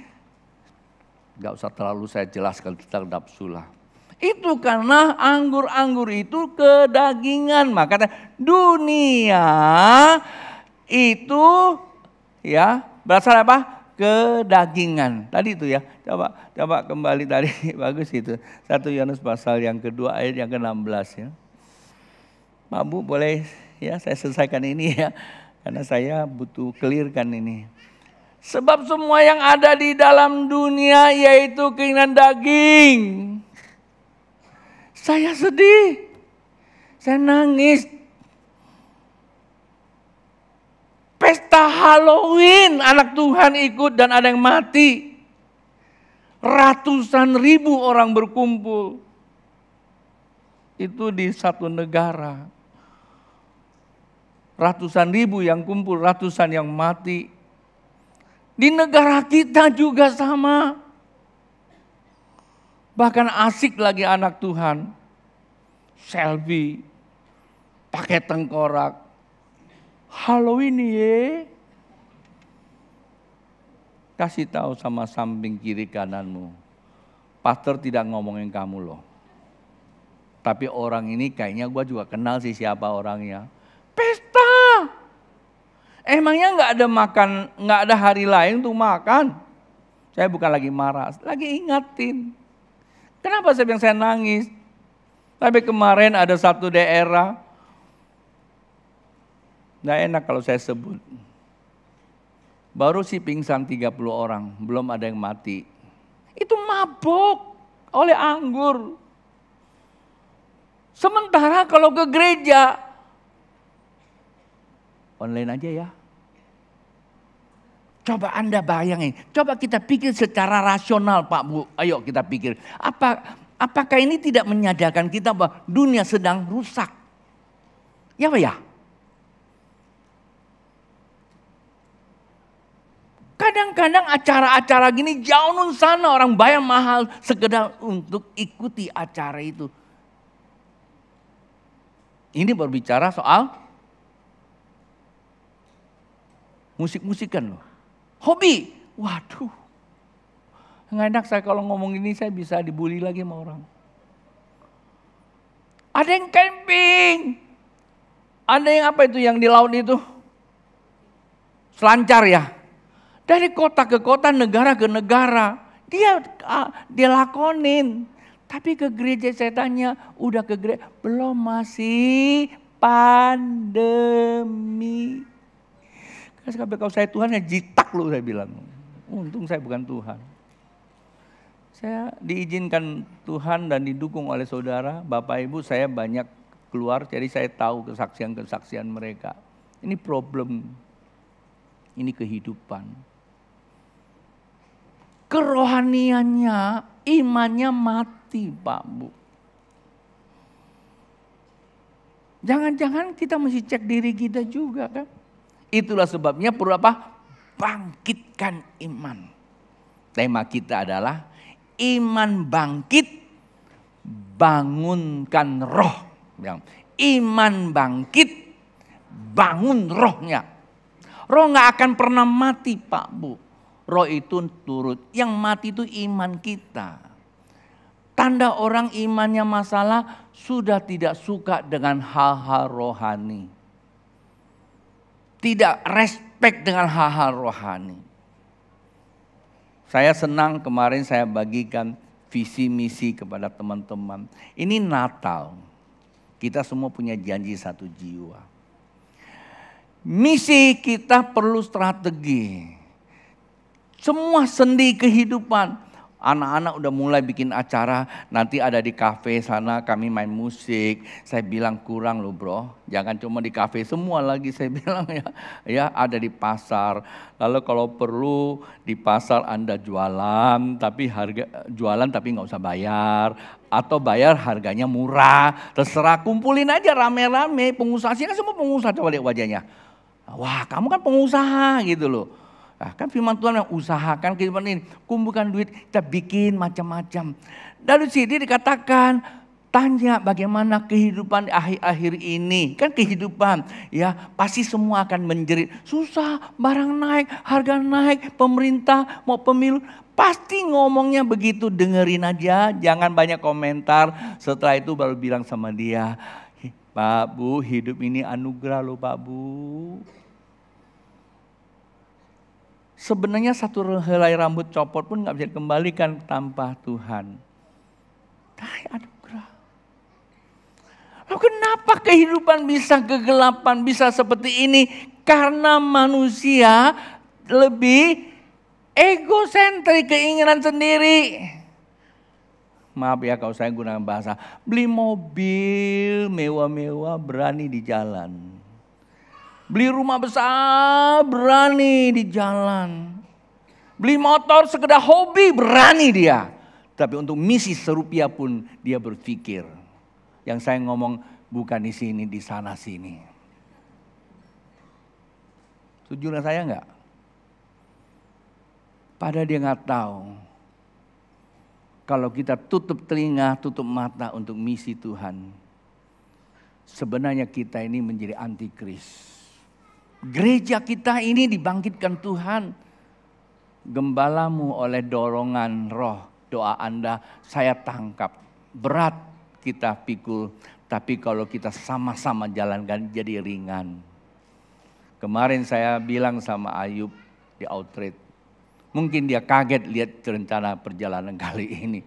S1: Gak usah terlalu saya jelaskan tentang nafsu lah. Itu karena anggur-anggur itu kedagingan. Maka dunia itu ya berasal apa? Kedagingan. Tadi itu ya. Coba kembali tadi bagus itu. 1 Yohanes pasal yang kedua ayat yang ke-16 ya. Pak Bu boleh ya saya selesaikan ini ya. Karena saya butuh clearkan ini. Sebab semua yang ada di dalam dunia yaitu keinginan daging. Saya sedih. Saya nangis. Pesta Halloween, anak Tuhan ikut dan ada yang mati. Ratusan ribu orang berkumpul. Itu di satu negara. Ratusan ribu yang kumpul, ratusan yang mati. Di negara kita juga sama. Bahkan asik lagi anak Tuhan. Selfie, pakai tengkorak. Halloween ye. Kasih tahu sama samping kiri kananmu. Pastor tidak ngomongin kamu loh. Tapi orang ini kayaknya gue juga kenal sih siapa orangnya. Pesta. Emangnya nggak ada makan, nggak ada hari lain untuk makan? Saya bukan lagi marah, lagi ingatin. Kenapa saya bilang saya nangis? Tapi kemarin ada satu daerah, nggak enak kalau saya sebut. Baru sih pingsan 30 orang, belum ada yang mati. Itu mabuk oleh anggur. Sementara kalau ke gereja, online aja ya. Coba Anda bayangin, coba kita pikir secara rasional Pak Bu. Ayo kita pikir, apakah ini tidak menyadarkan kita bahwa dunia sedang rusak? Ya Pak ya? Kadang-kadang acara-acara gini jauh nun sana orang bayar mahal sekedar untuk ikuti acara itu. Ini berbicara soal musik-musikan loh. Hobi, waduh. Nggak enak saya kalau ngomong ini saya bisa dibully lagi sama orang. Ada yang camping. Ada yang apa itu yang di laut itu? Selancar ya. Dari kota ke kota, negara ke negara. Dia lakonin. Tapi ke gereja saya tanya, udah ke gereja? Belum, masih pandemi. Kalau saya Tuhan ya jitak lu saya bilang. Untung saya bukan Tuhan. Saya diizinkan Tuhan dan didukung oleh saudara, Bapak Ibu, saya banyak keluar, jadi saya tahu kesaksian-kesaksian mereka. Ini problem, ini kehidupan. Kerohaniannya, imannya mati Pak Bu. Jangan-jangan kita mesti cek diri kita juga kan. Itulah sebabnya perlu apa? Bangkitkan iman. Tema kita adalah iman bangkit, bangunkan roh. Iman bangkit, bangun rohnya. Roh gak akan pernah mati Pak Bu. Roh itu turut. Yang mati itu iman kita. Tanda orang imannya masalah sudah tidak suka dengan hal-hal rohani. Tidak respect dengan hal-hal rohani. Saya senang kemarin saya bagikan visi misi kepada teman-teman. Ini Natal. Kita semua punya janji satu jiwa. Misi kita perlu strategi. Semua sendi kehidupan. Anak-anak udah mulai bikin acara, nanti ada di kafe sana kami main musik. Saya bilang kurang loh bro, jangan cuma di kafe semua lagi saya bilang ya ada di pasar. Lalu kalau perlu di pasar Anda jualan, tapi nggak usah bayar. Atau bayar harganya murah, terserah kumpulin aja rame-rame. Pengusaha sih kan semua pengusaha, coba lihat wajahnya. Wah kamu kan pengusaha gitu loh. Nah, kan firman Tuhan yang usahakan kehidupan ini. Kumpulkan duit, kita bikin macam-macam. Lalu sini dikatakan, tanya bagaimana kehidupan di akhir-akhir ini. Kan kehidupan, ya pasti semua akan menjerit. Susah, barang naik, harga naik, pemerintah mau pemilu. Pasti ngomongnya begitu, dengerin aja, jangan banyak komentar. Setelah itu baru bilang sama dia, Pak Bu, hidup ini anugerah loh Pak Bu. Sebenarnya satu helai rambut copot pun gak bisa dikembalikan tanpa Tuhan. Anugerah. Lalu kenapa kehidupan bisa kegelapan, bisa seperti ini? Karena manusia lebih egosentrik, keinginan sendiri. Maaf ya kalau saya gunakan bahasa. Beli mobil mewah-mewah berani di jalan. Beli rumah besar, berani di jalan. Beli motor sekedar hobi, berani dia. Tapi untuk misi serupiah pun dia berpikir. Yang saya ngomong bukan di sini, di sana sini. Setuju dengan saya enggak? Padahal dia nggak tahu. Kalau kita tutup telinga, tutup mata untuk misi Tuhan. Sebenarnya kita ini menjadi antikris. Gereja kita ini dibangkitkan Tuhan. Gembalamu oleh dorongan roh, doa Anda saya tangkap. Berat kita pikul, tapi kalau kita sama-sama jalankan jadi ringan. Kemarin saya bilang sama Ayub di Outreach. Mungkin dia kaget lihat rencana perjalanan kali ini.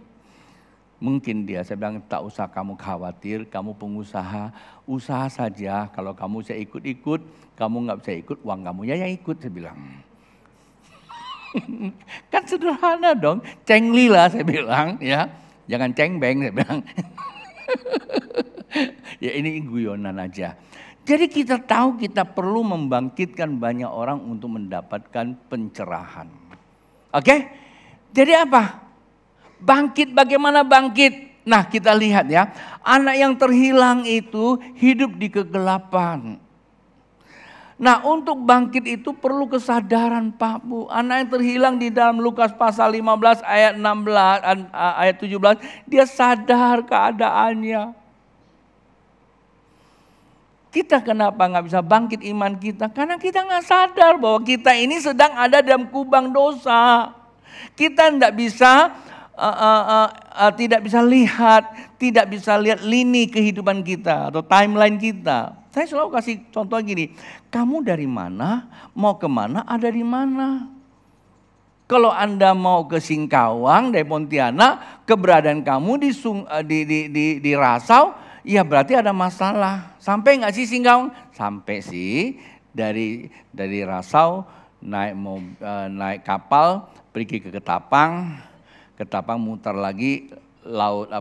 S1: Mungkin saya bilang tak usah kamu khawatir, kamu pengusaha, usaha saja. Kalau kamu bisa ikut-ikut, kamu nggak bisa ikut, uang kamu ya yang ikut, saya bilang. Kan sederhana dong, cengli lah saya bilang ya, jangan cengbeng saya bilang. Ya ini guyonan aja. Jadi kita tahu kita perlu membangkitkan banyak orang untuk mendapatkan pencerahan. Oke? Jadi apa? Bangkit, bagaimana bangkit? Nah kita lihat ya, anak yang terhilang itu hidup di kegelapan. Nah untuk bangkit itu perlu kesadaran Pak Bu. Anak yang terhilang di dalam Lukas pasal 15 ayat 16, ayat 17, dia sadar keadaannya. Kita kenapa nggak bisa bangkit iman kita? Karena kita nggak sadar bahwa kita ini sedang ada dalam kubang dosa. Kita tidak bisa tidak bisa lihat lini kehidupan kita atau timeline kita. Saya selalu kasih contoh gini, kamu dari mana, mau kemana, ada di mana. Kalau Anda mau ke Singkawang dari Pontianak, keberadaan kamu di Rasau, ya berarti ada masalah. Sampai nggak sih Singkawang? Sampai sih, dari Rasau naik kapal pergi ke Ketapang muter lagi laut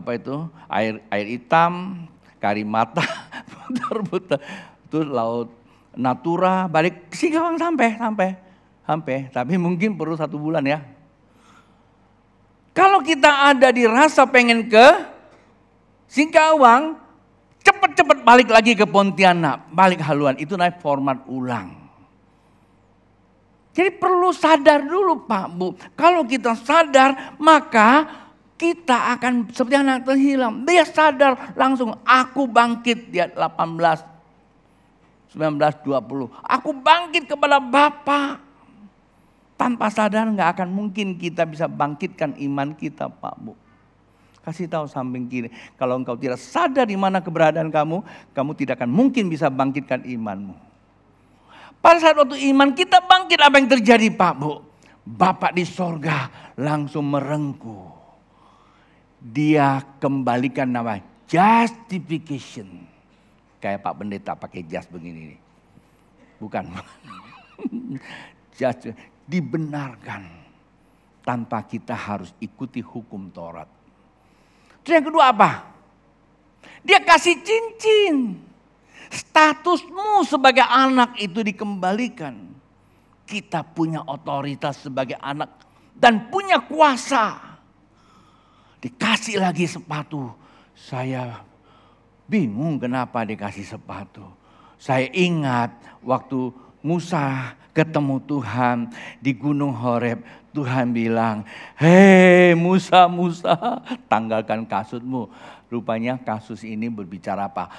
S1: air hitam, Karimata, putar-putar, itu laut Natura, balik ke Singkawang sampai. Tapi mungkin perlu 1 bulan ya. Kalau kita ada di Rasa pengen ke Singkawang, cepat-cepat balik lagi ke Pontianak, balik haluan, itu naik format ulang. Jadi perlu sadar dulu Pak Bu. Kalau kita sadar maka kita akan seperti anak terhilang. Dia sadar langsung, aku bangkit. Dia 19, 20. Aku bangkit kepada Bapa. Tanpa sadar gak akan mungkin kita bisa bangkitkan iman kita Pak Bu. Kasih tahu samping kiri. Kalau engkau tidak sadar di mana keberadaan kamu tidak akan mungkin bisa bangkitkan imanmu. Pada saat waktu iman kita bangkit, apa yang terjadi Pak Bu? Bapak di sorga langsung merengkuh. Dia kembalikan nama justification. Kayak Pak Pendeta pakai jas begini. Bukan. Dibenarkan. Tanpa kita harus ikuti hukum Taurat. Terus yang kedua apa? Dia kasih cincin. Statusmu sebagai anak itu dikembalikan. Kita punya otoritas sebagai anak dan punya kuasa. Dikasih lagi sepatu. Saya bingung kenapa dikasih sepatu. Saya ingat waktu Musa ketemu Tuhan di Gunung Horeb. Tuhan bilang, hei Musa, tanggalkan kasutmu. Rupanya kasus ini berbicara apa?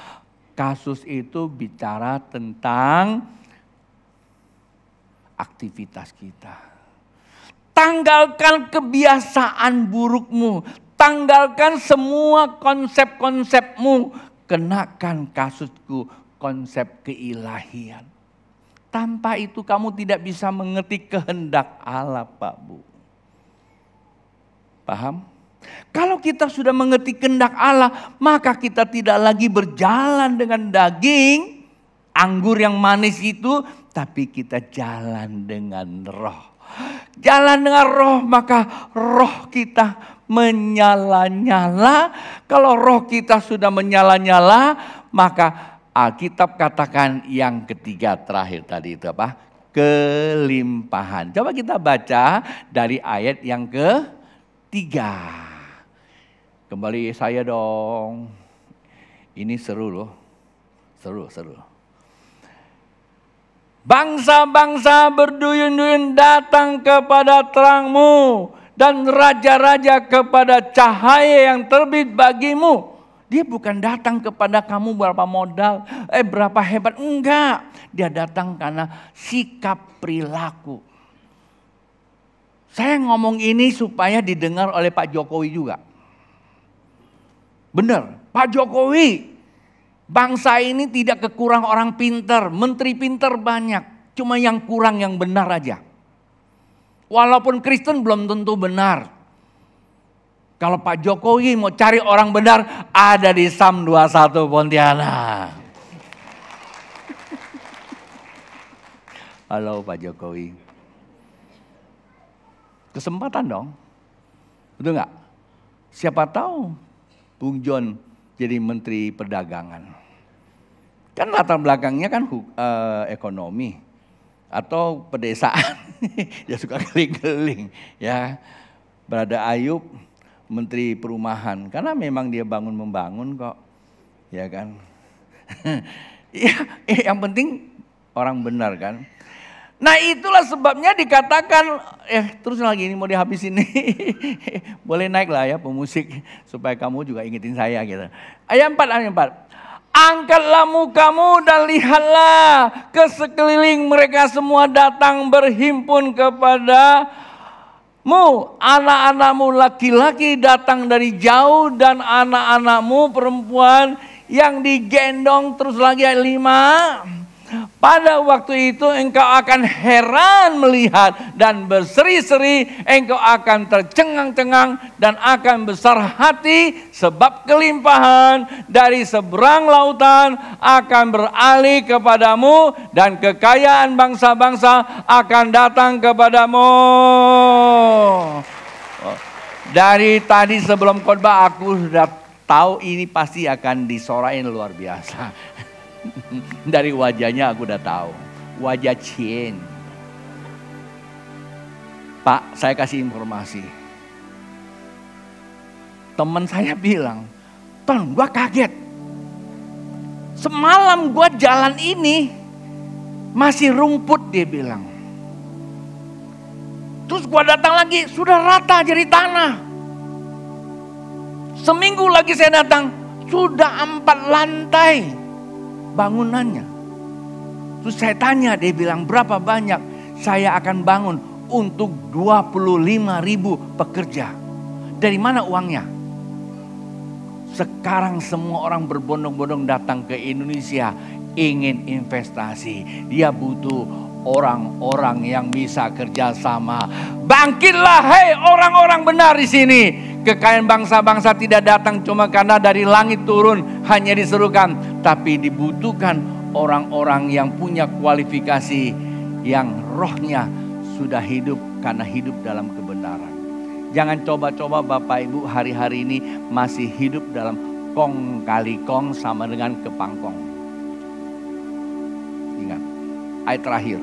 S1: Kasus itu bicara tentang aktivitas kita. Tanggalkan kebiasaan burukmu. Tanggalkan semua konsep-konsepmu. Kenakan kasutku, konsep keilahian. Tanpa itu kamu tidak bisa mengerti kehendak Allah Pak Bu. Paham? Kalau kita sudah mengerti kehendak Allah, maka kita tidak lagi berjalan dengan daging, anggur yang manis itu, tapi kita jalan dengan roh. Jalan dengan roh, maka roh kita menyala-nyala. Kalau roh kita sudah menyala-nyala, maka Alkitab katakan yang ketiga terakhir tadi itu apa? Kelimpahan. Coba kita baca dari ayat yang ketiga. Kembali saya dong. Ini seru loh. Seru. Bangsa-bangsa berduyun-duyun datang kepada terangmu. Dan raja-raja kepada cahaya yang terbit bagimu. Dia bukan datang kepada kamu berapa modal, berapa hebat. Enggak. Dia datang karena sikap perilaku. Saya ngomong ini supaya didengar oleh Pak Jokowi juga. Benar, Pak Jokowi. Bangsa ini tidak kekurang orang pintar. Menteri pintar banyak. Cuma yang kurang yang benar aja. Walaupun Kristen belum tentu benar. Kalau Pak Jokowi mau cari orang benar, ada di Sam 21 Pontianak. Halo Pak Jokowi. Kesempatan dong. Betul nggak? Siapa tahu Bung John jadi Menteri Perdagangan. Kan latar belakangnya kan ekonomi atau pedesaan. Dia suka keliling-keliling. Ya, Brada Ayub Menteri Perumahan, karena memang dia bangun-membangun kok, ya kan. Yang penting orang benar kan. Nah itulah sebabnya dikatakan, terus lagi ini mau dihabisin nih. Boleh naik lah ya pemusik, supaya kamu juga ingetin saya gitu. Ayat 4. Angkatlah mukamu dan lihatlah ke sekeliling mereka semua datang berhimpun kepada anak-anakmu laki-laki datang dari jauh dan anak-anakmu perempuan yang digendong. Terus lagi ayat 5. Pada waktu itu engkau akan heran melihat dan berseri-seri, engkau akan tercengang-cengang dan akan besar hati sebab kelimpahan dari seberang lautan akan beralih kepadamu dan kekayaan bangsa-bangsa akan datang kepadamu. Dari tadi sebelum khotbah aku sudah tahu ini pasti akan disorain luar biasa. Dari wajahnya aku udah tahu. Wajah Cien. Pak, saya kasih informasi. Teman saya bilang, Ton, gua kaget. Semalam gua jalan ini masih rumput, dia bilang. Terus gua datang lagi, sudah rata jadi tanah. Seminggu lagi saya datang, sudah 4 lantai bangunannya. Terus saya tanya, dia bilang berapa banyak? Saya akan bangun untuk 25.000 pekerja. Dari mana uangnya? Sekarang semua orang berbondong-bondong datang ke Indonesia ingin investasi. Dia butuh orang-orang yang bisa kerjasama. Bangkitlah hei orang-orang benar di sini. Kekayaan bangsa-bangsa tidak datang cuma karena dari langit turun hanya diserukan, tapi dibutuhkan orang-orang yang punya kualifikasi, yang rohnya sudah hidup karena hidup dalam kebenaran. Jangan coba-coba Bapak Ibu hari-hari ini masih hidup dalam kong kali kong sama dengan kepangkong. Ingat, ayat terakhir.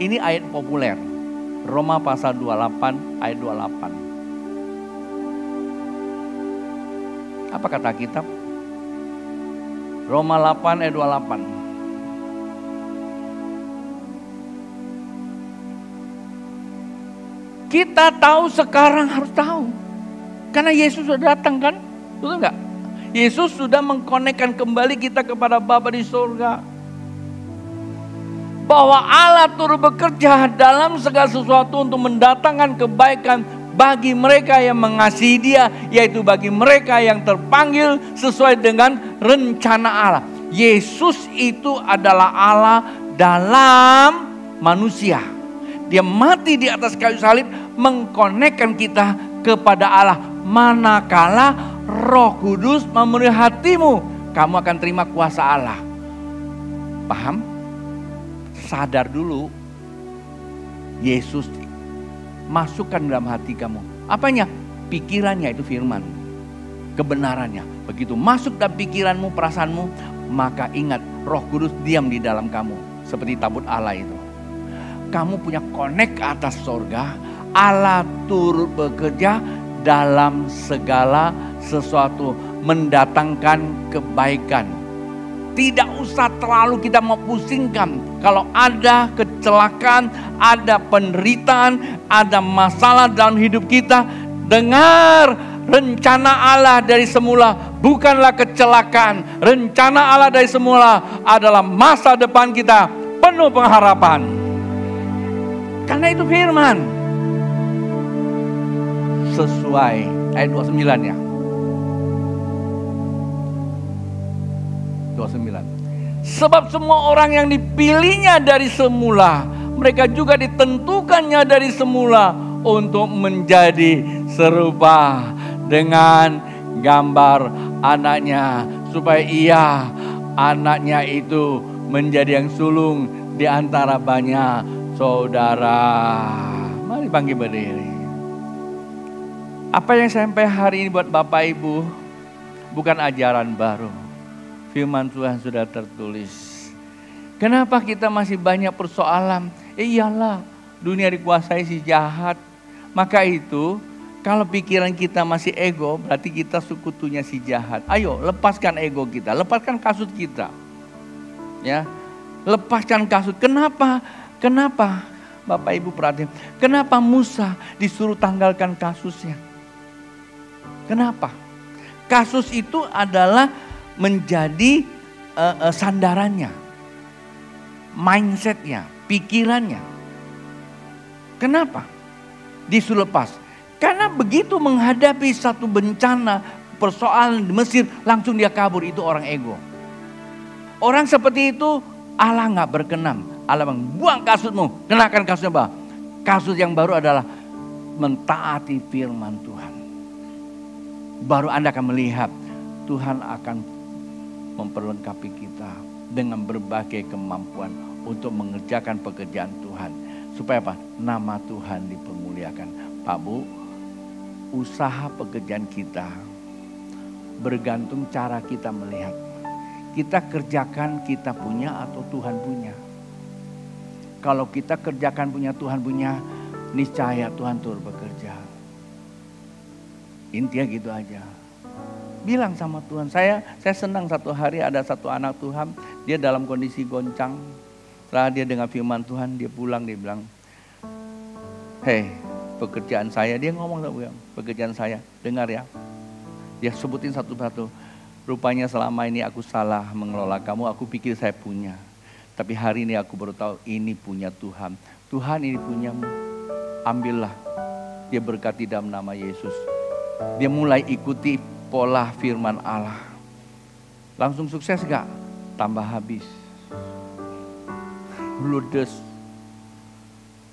S1: Ini ayat populer. Roma pasal 28 ayat 28. Apa kata kitab? Roma 8 ayat 28. Kita tahu sekarang harus tahu. Karena Yesus sudah datang kan? Betul enggak? Yesus sudah mengkonekkan kembali kita kepada Bapa di surga. Bahwa Allah turut bekerja dalam segala sesuatu untuk mendatangkan kebaikan bagi mereka yang mengasihi Dia, yaitu bagi mereka yang terpanggil sesuai dengan rencana Allah. Yesus itu adalah Allah dalam manusia. Dia mati di atas kayu salib mengkonekkan kita kepada Allah. Manakala Roh Kudus memenuhi hatimu, kamu akan terima kuasa Allah. Paham? Sadar dulu, Yesus masukkan dalam hati kamu. Apanya? Pikirannya, itu firman. Kebenarannya. Begitu masuk dalam pikiranmu, perasaanmu, maka ingat Roh Kudus diam di dalam kamu. Seperti tabut Allah itu. Kamu punya connect ke atas sorga. Allah turut bekerja dalam segala sesuatu. Mendatangkan kebaikan. Tidak usah terlalu kita mau pusingkan. Kalau ada kecelakaan, ada penderitaan, ada masalah dalam hidup kita. Dengar rencana Allah dari semula bukanlah kecelakaan. Rencana Allah dari semula adalah masa depan kita penuh pengharapan. Karena itu firman. Sesuai ayat 29 ya. 29. Sebab semua orang yang dipilihnya dari semula, mereka juga ditentukannya dari semula untuk menjadi serupa dengan gambar anaknya, supaya ia, anaknya itu menjadi yang sulung di antara banyak saudara. Mari bangkit berdiri. Apa yang saya sampaikan hari ini buat Bapak Ibu bukan ajaran baru. Firman Tuhan sudah tertulis. Kenapa kita masih banyak persoalan? Iyalah, dunia dikuasai si jahat. Maka itu, kalau pikiran kita masih ego, berarti kita sekutunya si jahat. Ayo, lepaskan ego kita, lepaskan kasut kita. Ya, lepaskan kasut. Kenapa? Kenapa? Bapak Ibu perhatian. Kenapa Musa disuruh tanggalkan kasusnya? Kenapa? Kasus itu adalah menjadi sandarannya, mindsetnya, pikirannya. Kenapa disuruh lepas? Karena begitu menghadapi satu bencana, persoalan di Mesir, langsung dia kabur. Itu orang ego. Orang seperti itu Allah nggak berkenan. Allah bilang, buang kasutmu, kenakan kasutnya apa? Kasut yang baru adalah mentaati firman Tuhan. Baru Anda akan melihat Tuhan akan memperlengkapi kita dengan berbagai kemampuan untuk mengerjakan pekerjaan Tuhan. Supaya apa? Nama Tuhan dipermuliakan. Pak Bu, usaha pekerjaan kita bergantung cara kita melihat. Kita kerjakan kita punya atau Tuhan punya. Kalau kita kerjakan punya Tuhan punya, niscaya Tuhan turut bekerja. Intinya gitu aja. Bilang sama Tuhan, saya senang satu hari ada satu anak Tuhan, dia dalam kondisi goncang. Setelah dia dengar firman Tuhan, dia pulang, dia bilang, hei, pekerjaan saya, dia ngomong, pekerjaan saya, dengar ya. Dia sebutin satu-satu, rupanya selama ini aku salah mengelola kamu, aku pikir saya punya. Tapi hari ini aku baru tahu ini punya Tuhan. Tuhan ini punyamu, ambillah. Dia berkati dalam nama Yesus. Dia mulai ikuti pola firman Allah. Langsung sukses gak? Tambah habis. Ludes.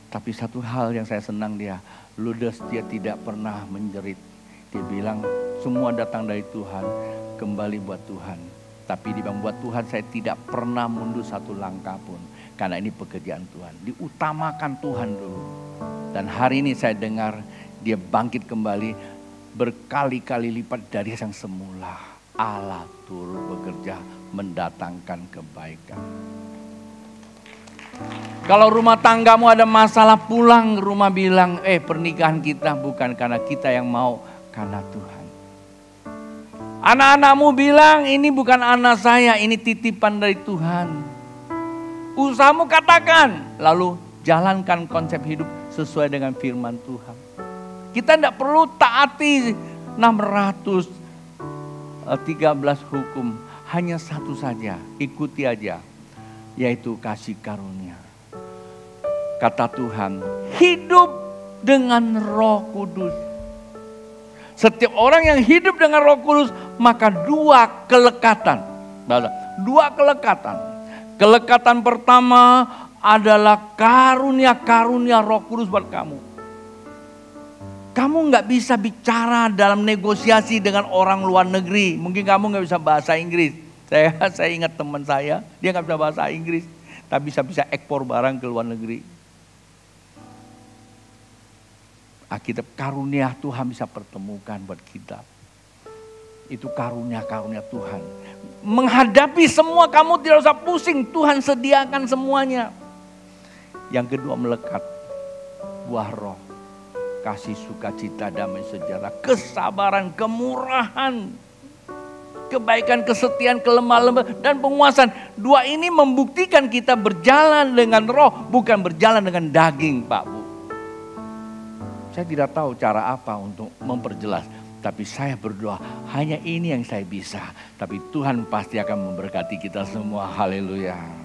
S1: Tapi satu hal yang saya senang dia. Ludes, dia tidak pernah menjerit. Dia bilang semua datang dari Tuhan. Kembali buat Tuhan. Tapi dia bilang buat Tuhan saya tidak pernah mundur satu langkah pun. Karena ini pekerjaan Tuhan. Diutamakan Tuhan dulu. Dan hari ini saya dengar dia bangkit kembali. Berkali-kali lipat dari yang semula. Allah turut bekerja mendatangkan kebaikan. Kalau rumah tanggamu ada masalah, pulang ke rumah bilang, pernikahan kita bukan karena kita yang mau, karena Tuhan. Anak-anakmu bilang, ini bukan anak saya, ini titipan dari Tuhan. Usahamu katakan, lalu jalankan konsep hidup sesuai dengan firman Tuhan. Kita tidak perlu taati 613 hukum. Hanya satu saja, ikuti aja. Yaitu kasih karunia. Kata Tuhan, hidup dengan Roh Kudus. Setiap orang yang hidup dengan Roh Kudus, maka dua kelekatan. Dua kelekatan. Kelekatan pertama adalah karunia-karunia Roh Kudus buat kamu. Kamu nggak bisa bicara dalam negosiasi dengan orang luar negeri. Mungkin kamu nggak bisa bahasa Inggris. Saya ingat teman saya, dia nggak bisa bahasa Inggris, tapi bisa ekspor barang ke luar negeri. Alkitab karunia Tuhan bisa pertemukan buat kita. Itu karunia-karunia Tuhan. Menghadapi semua kamu tidak usah pusing, Tuhan sediakan semuanya. Yang kedua melekat, buah roh. Kasih, sukacita, damai sejahtera, kesabaran, kemurahan, kebaikan, kesetiaan, kelemah lembut, dan penguasaan. Dua ini membuktikan kita berjalan dengan roh, bukan berjalan dengan daging, Pak Bu. Saya tidak tahu cara apa untuk memperjelas, tapi saya berdoa hanya ini yang saya bisa. Tapi Tuhan pasti akan memberkati kita semua. Haleluya.